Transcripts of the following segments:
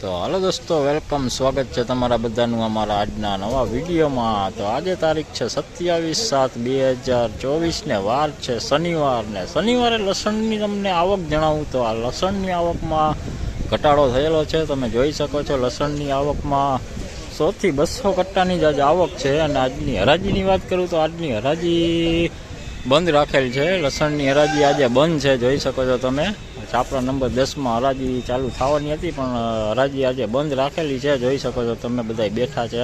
તો હાલો દોસ્તો, વેલકમ, સ્વાગત છે તમારા બધાનું અમારા આજના નવા વિડીયોમાં। તો આજે તારીખ છે 27/7/2024 ને વાર છે શનિવાર ને શનિવારે લસણની તમને આવક જણાવું તો આ લસણની આવકમાં ઘટાડો થયેલો છે। તમે જોઈ શકો છો લસણની આવકમાં 100 થી 200 કટ્ટાની જ આજે આવક છે। અને આજની હરાજીની વાત કરું તો આજની હરાજી બંધ રાખેલ છે। લસણની હરાજી આજે બંધ છે, જોઈ શકો છો તમે। છાપરા નંબર 10 હરાજી ચાલુ થવાની હતી પણ હરાજી આજે બંધ રાખેલી છે, જોઈ શકો છો તમે। બધા બેઠા છે,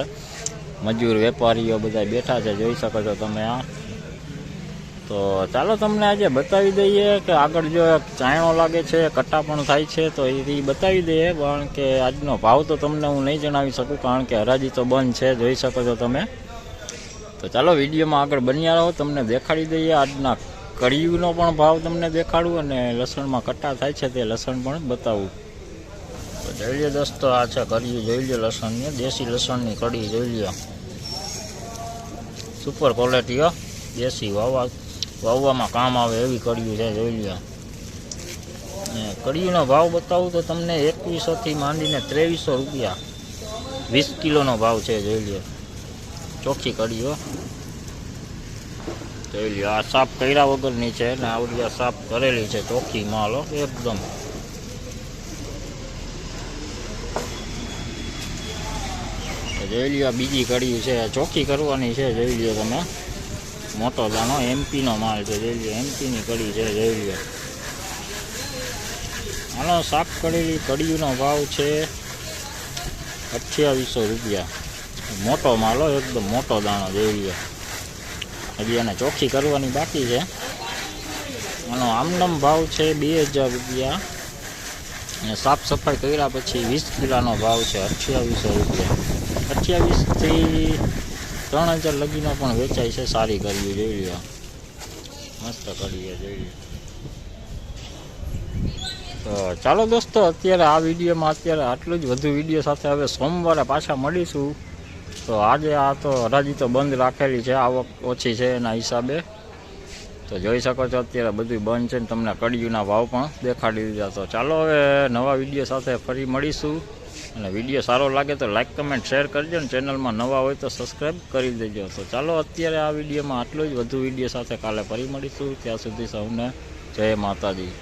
મજૂર વેપારીઓ બધા બેઠા છે, જોઈ શકો છો તમે। આ તો ચાલો તમને આજે બતાવી દઈએ કે આગળ જો ચાયણો લાગે છે, કટ્ટા પણ થાય છે તો એ બતાવી દઈએ, કારણ કે આજનો ભાવ તો તમને હું નહીં જણાવી શકું કારણ કે હરાજી તો બંધ છે, જોઈ શકો છો તમે। તો ચાલો વિડીયોમાં આગળ બન્યા રહો, તમને દેખાડી દઈએ આજના કળિયુંનો પણ ભાવ તમને દેખાડું અને લસણમાં કટ્ટા થાય છે તે લસણ પણ બતાવું। તો જોઈ લો દોસ્તો, આ છે કળિયું, જોઈ લો લસણની, દેશી લસણની કળી જોઈ લો, સુપર ક્વોલિટી હો, દેશી વાવવામાં કામ આવે એવી કળિયું છે, જોઈ લો। કળિયુંનો ભાવ બતાવું તો તમને 2100 થી માંડીને 2300 રૂપિયા 20 કિલોનો ભાવ છે, જોઈ લો। ચોખ્ખી કળીઓ જોઈ લો, આ સાફ કર્યા વગરની છે ને આવડી આ સાફ કરેલી છે, ચોખ્ખી માલ એકદમ। જોઈ લો, બીજી કળી છે, ચોખ્ખી કરવાની છે, જોઈ લો તમે। મોટો દાણો એમપીનો માલ છે, જોઈ લો, એમપીની કળી છે, જોઈ લો। આનો સાફ કરેલી કળીનો ભાવ છે 2800 રૂપિયા, મોટો માલ એકદમ મોટો દાણો, જોઈ લો। હજી આને ચોખ્ખી કરવાની બાકી છે। આનો આમનમ ભાવ છે 2000 રૂપિયા અને સાફ સફાઈ કર્યા પછી 20 કિલોનો ભાવ છે 2800 રૂપિયા। 28 થી 3000 લગીનો પણ વેચાય છે, સારી કળીઓ, જોઈ લો, મસ્ત કળીઓ, જોઈ લો। તો ચાલો દોસ્તો, અત્યારે આ વિડીયોમાં અત્યારે આટલું જ, વધુ વિડીયો સાથે હવે સોમવારે પાછા મળીશું। તો આજે આ તો હરાજી તો બંધ રાખેલી છે, આવક ઓછી છે એના હિસાબે। તો જોઈ શકો છો અત્યારે બધું બંધ છે ને તમને કળિયુંના ભાવ પણ દેખાડી દીધા। તો ચાલો હવે નવા વિડીયો સાથે ફરી મળીશું, અને વિડીયો સારો લાગે તો લાઈક કમેન્ટ શેર કરજો ને ચેનલમાં નવા હોય તો સબસ્ક્રાઈબ કરી દેજો। તો ચાલો અત્યારે આ વિડીયોમાં આટલું જ, વધુ વિડીયો સાથે કાલે ફરી મળીશું, ત્યાં સુધી સૌને જય માતાજી।